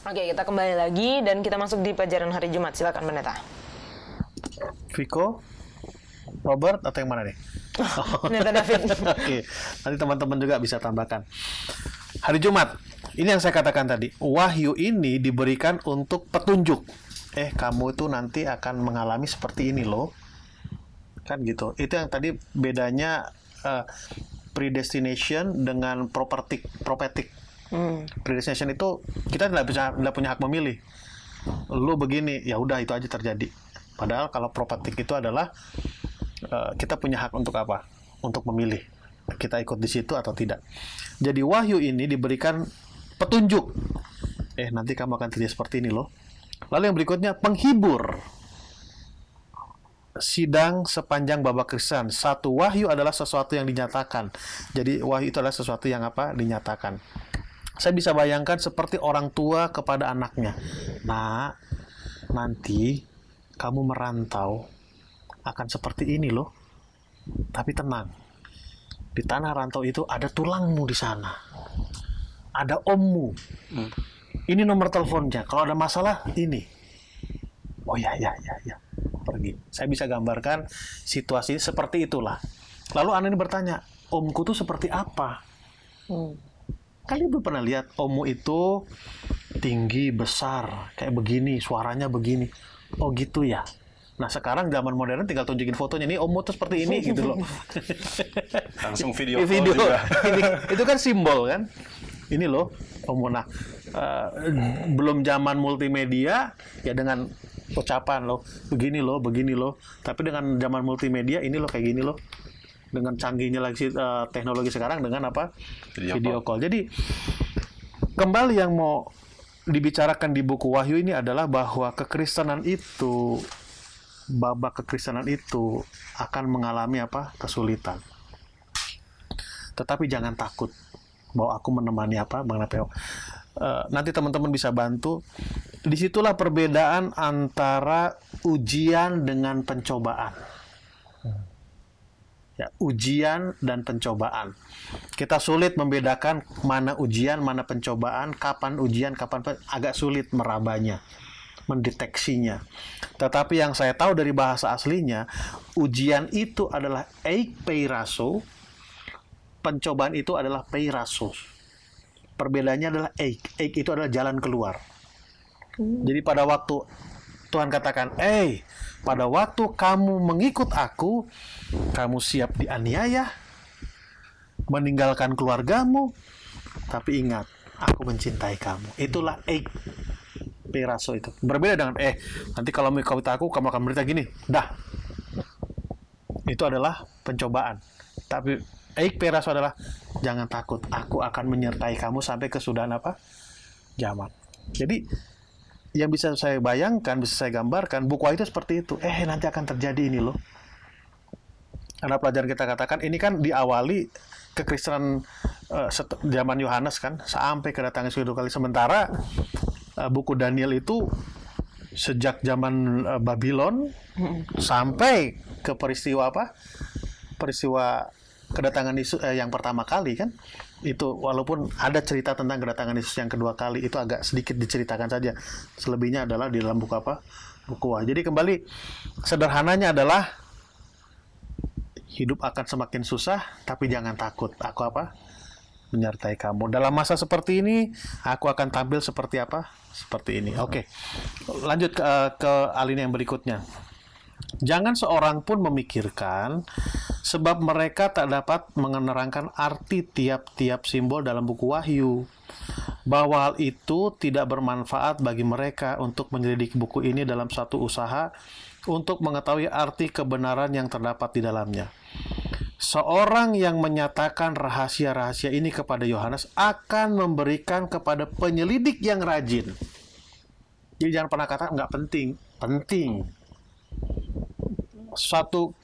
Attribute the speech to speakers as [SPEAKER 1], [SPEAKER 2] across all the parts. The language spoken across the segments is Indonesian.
[SPEAKER 1] Oke, kita kembali lagi dan kita masuk di pelajaran hari Jumat. Silakan Pendeta.
[SPEAKER 2] Viko, Robert, atau yang mana nih?
[SPEAKER 1] Pendeta David.
[SPEAKER 2] Oke, nanti teman-teman juga bisa tambahkan. Hari Jumat, ini yang saya katakan tadi. Wahyu ini diberikan untuk petunjuk. Kamu itu nanti akan mengalami seperti ini loh. Kan gitu. Itu yang tadi bedanya predestination dengan prophetic. Predestination itu kita tidak punya hak memilih. Lu begini, ya udah itu aja terjadi. Padahal kalau prophetic itu adalah kita punya hak untuk apa? Untuk memilih. Kita ikut di situ atau tidak. Jadi wahyu ini diberikan petunjuk. Nanti kamu akan terjadi seperti ini loh. Lalu yang berikutnya penghibur. Sidang sepanjang babak Kristen. Satu, wahyu adalah sesuatu yang dinyatakan. Jadi wahyu itu adalah sesuatu yang apa? Dinyatakan. Saya bisa bayangkan seperti orang tua kepada anaknya. Nah, nanti kamu merantau akan seperti ini loh. Tapi tenang. Di tanah rantau itu ada tulangmu di sana. Ada ommu. Ini nomor teleponnya. Kalau ada masalah, ini. Oh ya. Pergi. Saya bisa gambarkan situasi seperti itulah. Lalu anak ini bertanya, omku tuh seperti apa? Kalian belum pernah lihat ommu itu tinggi, besar, kayak begini, suaranya begini. Oh gitu ya. Nah sekarang zaman modern tinggal tunjukin fotonya. Nih ommu tuh seperti ini gitu loh.
[SPEAKER 3] Langsung video call
[SPEAKER 2] Video.
[SPEAKER 3] juga.
[SPEAKER 2] Itu kan simbol kan. Ini loh ommu. Nah belum zaman multimedia ya dengan ucapan loh. Begini loh. Tapi dengan zaman multimedia ini loh kayak gini loh. Dengan canggihnya lagi teknologi sekarang dengan apa? Video call. Jadi kembali yang mau dibicarakan di buku Wahyu ini adalah bahwa kekristenan itu, babak kekristenan itu akan mengalami apa? Kesulitan. Tetapi jangan takut bahwa aku menemani apa? Bang Napeo. Nanti teman-teman bisa bantu. Disitulah perbedaan antara ujian dengan pencobaan. Ya, ujian dan pencobaan. Kita sulit membedakan mana ujian, mana pencobaan, kapan ujian, kapan agak sulit merabanya, mendeteksinya. Tetapi yang saya tahu dari bahasa aslinya, ujian itu adalah eikpeiraso, pencobaan itu adalah peiraso. Perbedaannya adalah eik itu adalah jalan keluar. Jadi pada waktu Tuhan katakan, pada waktu kamu mengikut aku, kamu siap dianiaya, meninggalkan keluargamu, tapi ingat, aku mencintai kamu. Itulah peraso itu. Berbeda dengan nanti kalau mengikut aku, kamu akan berita gini. Dah. Itu adalah pencobaan. Tapi peraso adalah jangan takut, aku akan menyertai kamu sampai kesudahan apa? Zaman. Jadi yang bisa saya bayangkan, bisa saya gambarkan, buku Wahyu itu seperti itu. Nanti akan terjadi ini loh. Karena pelajaran kita katakan, ini kan diawali kekristenan zaman Yohanes kan, sampai kedatangan Yesus kedua kali. Sementara buku Daniel itu sejak zaman Babylon sampai ke peristiwa apa? Peristiwa kedatangan Yesus yang pertama kali kan. Itu walaupun ada cerita tentang kedatangan Yesus yang kedua kali, itu agak sedikit diceritakan saja. Selebihnya adalah di dalam buku apa? Buku Wahyu. Jadi kembali sederhananya adalah hidup akan semakin susah, tapi jangan takut. Aku apa? Menyertai kamu. Dalam masa seperti ini, aku akan tampil seperti apa? Seperti ini. Oke. Lanjut ke alinea yang berikutnya. Jangan seorang pun memikirkan sebab mereka tak dapat menerangkan arti tiap-tiap simbol dalam buku Wahyu, bahwa hal itu tidak bermanfaat bagi mereka untuk menyelidiki buku ini dalam satu usaha untuk mengetahui arti kebenaran yang terdapat di dalamnya. Seorang yang menyatakan rahasia-rahasia ini kepada Yohanes akan memberikan kepada penyelidik yang rajin. Jadi jangan pernah kata nggak penting. Penting. Suatu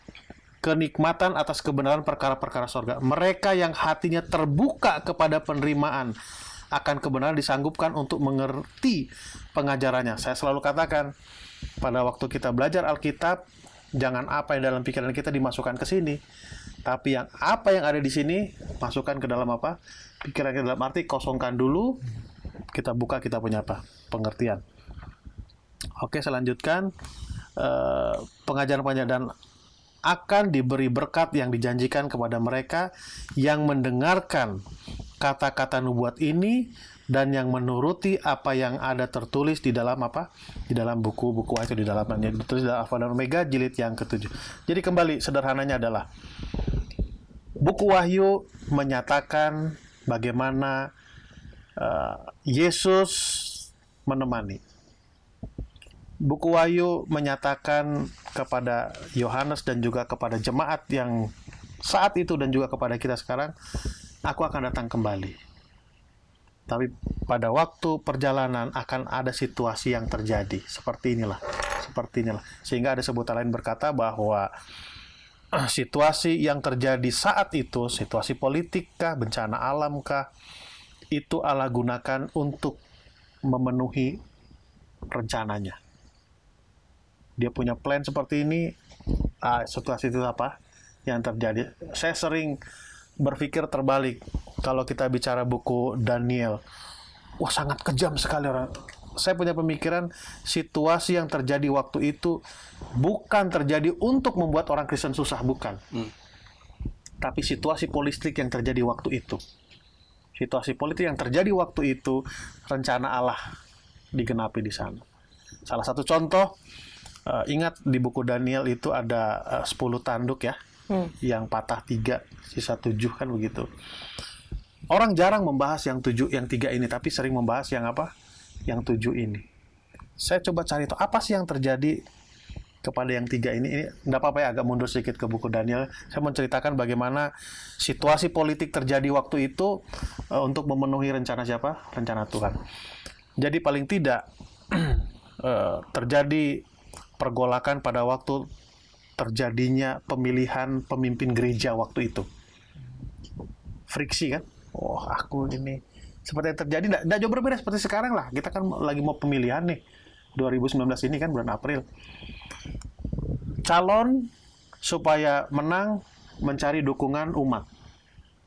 [SPEAKER 2] kenikmatan atas kebenaran perkara-perkara sorga. Mereka yang hatinya terbuka kepada penerimaan akan kebenaran disanggupkan untuk mengerti pengajarannya. Saya selalu katakan, pada waktu kita belajar Alkitab, jangan apa yang dalam pikiran kita dimasukkan ke sini, tapi apa yang ada di sini masukkan ke dalam apa? Pikiran kita, dalam arti kosongkan dulu, kita buka, kita punya pengertian. Oke, saya lanjutkan. Pengajaran-pengajaran, dan akan diberi berkat yang dijanjikan kepada mereka yang mendengarkan kata-kata nubuat ini dan yang menuruti apa yang ada tertulis di dalam di dalam buku-buku itu, di dalamnya ditulis dalam Alfa dan Omega jilid yang ke-7. Jadi kembali sederhananya adalah buku Wahyu menyatakan bagaimana Yesus menemani. Buku Wahyu menyatakan kepada Yohanes dan juga kepada jemaat yang saat itu dan juga kepada kita sekarang, aku akan datang kembali. Tapi pada waktu perjalanan akan ada situasi yang terjadi seperti inilah. Sehingga ada sebutan lain berkata bahwa situasi yang terjadi saat itu, situasi politik kah, bencana alam kah, itu Allah gunakan untuk memenuhi rencananya. Dia punya plan seperti ini, situasi itu apa yang terjadi. Saya sering berpikir terbalik kalau kita bicara buku Daniel. Wah, sangat kejam sekali orang. Saya punya pemikiran situasi yang terjadi waktu itu bukan terjadi untuk membuat orang Kristen susah, bukan. Tapi situasi politik yang terjadi waktu itu. Situasi politik yang terjadi waktu itu, rencana Allah digenapi di sana. Salah satu contoh, ingat di buku Daniel itu ada 10 tanduk ya, yang patah 3, sisa 7 kan begitu. Orang jarang membahas yang 7, yang 3 ini, tapi sering membahas yang Yang 7 ini. Saya coba cari tahu apa sih yang terjadi kepada yang 3 ini. Ini enggak apa-apa ya, agak mundur sedikit ke buku Daniel. Saya menceritakan bagaimana situasi politik terjadi waktu itu untuk memenuhi rencana siapa? Rencana Tuhan. Jadi paling tidak terjadi pergolakan pada waktu terjadinya pemilihan pemimpin gereja waktu itu. Friksi kan? Oh, aku ini seperti yang terjadi, tidak jauh berbeda seperti sekarang lah. Kita kan lagi mau pemilihan nih, 2019 ini kan bulan April. Calon supaya menang mencari dukungan umat.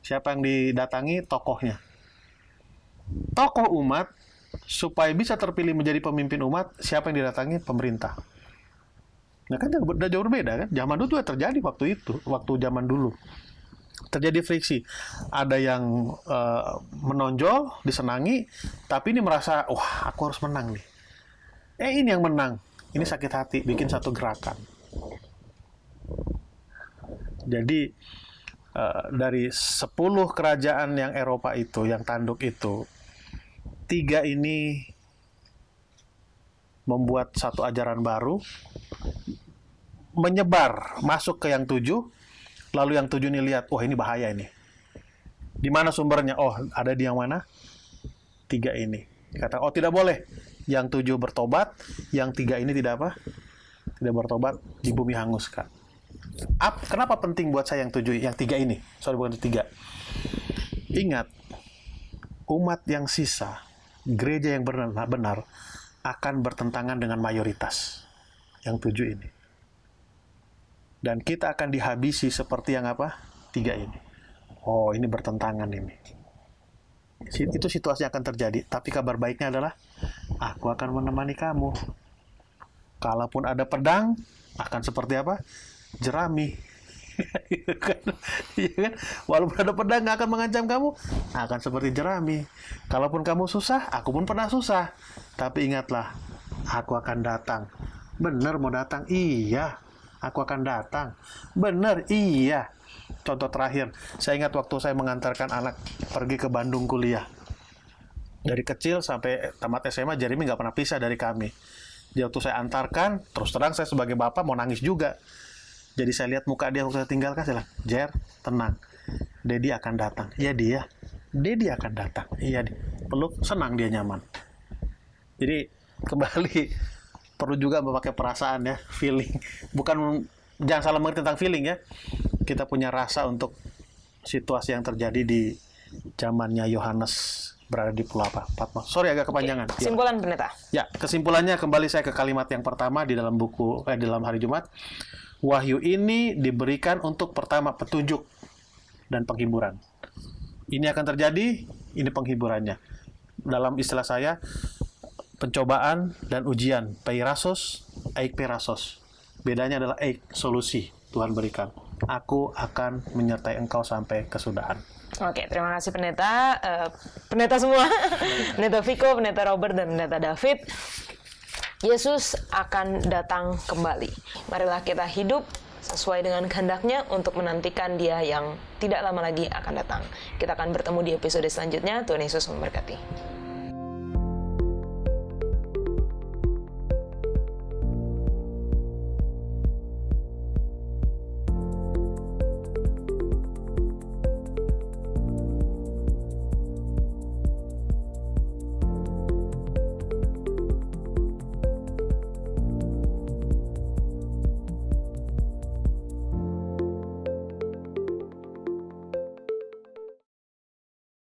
[SPEAKER 2] Siapa yang didatangi? Tokohnya. Tokoh umat supaya bisa terpilih menjadi pemimpin umat, siapa yang didatangi? Pemerintah. Nah kan udah jauh berbeda kan. Zaman dulu tuh terjadi waktu itu, waktu zaman dulu. Terjadi friksi. Ada yang menonjol, disenangi, tapi ini merasa, wah aku harus menang nih. Ini yang menang. Ini sakit hati, bikin satu gerakan. Jadi dari 10 kerajaan yang Eropa itu, yang tanduk itu, 3 ini membuat satu ajaran baru, menyebar, masuk ke yang 7, lalu yang 7 ini lihat, wah ini bahaya ini. Di mana sumbernya? Oh, ada di yang mana? 3 ini. Kata, oh tidak boleh. Yang 7 bertobat, yang 3 ini tidak apa? Tidak bertobat, di bumi hanguskan. Kenapa penting buat saya yang 7, yang 3 ini? Sorry, bukan 3. Ingat, umat yang sisa, gereja yang benar akan bertentangan dengan mayoritas yang 7 ini. Dan kita akan dihabisi seperti yang 3 ini. Oh, ini bertentangan ini. Itu situasi yang akan terjadi. Tapi kabar baiknya adalah, aku akan menemani kamu. Kalaupun ada pedang, akan seperti apa? Jerami. Iya kan? Walaupun ada pedang nggak akan mengancam kamu, akan seperti jerami. Kalaupun kamu susah, aku pun pernah susah. Tapi ingatlah, aku akan datang. Bener mau datang? Iya, aku akan datang. Bener? Iya. Contoh terakhir, saya ingat waktu saya mengantarkan anak pergi ke Bandung kuliah. Dari kecil sampai tamat SMA, Jeremy nggak pernah pisah dari kami. Dia waktu saya antarkan, terus terang saya sebagai bapak mau nangis juga. Jadi saya lihat muka dia waktu saya tinggalkan, saya bilang, Jer, tenang. Dedi akan datang. Iya dia. Dedi akan datang. Iya dia. Peluk, senang dia, nyaman. Jadi kembali, perlu juga memakai perasaan ya, feeling. Bukan, jangan salah mengerti tentang feeling ya. Kita punya rasa untuk situasi yang terjadi di zamannya Yohanes berada di Pulau Patmos. Sorry agak kepanjangan.
[SPEAKER 1] Kesimpulan pendeta.
[SPEAKER 2] Ya, kesimpulannya kembali saya ke kalimat yang pertama di dalam buku dalam hari Jumat. Wahyu ini diberikan untuk pertama petunjuk dan penghiburan. Ini akan terjadi, ini penghiburannya. dalam istilah saya, pencobaan dan ujian, peirasos, eikperasos. Bedanya adalah solusi Tuhan berikan. Aku akan menyertai engkau sampai kesudahan.
[SPEAKER 1] Oke, terima kasih pendeta, pendeta semua, pendeta Viko, pendeta Robert, dan pendeta David. Yesus akan datang kembali. Marilah kita hidup sesuai dengan kehendaknya untuk menantikan Dia yang tidak lama lagi akan datang. Kita akan bertemu di episode selanjutnya. Tuhan Yesus memberkati.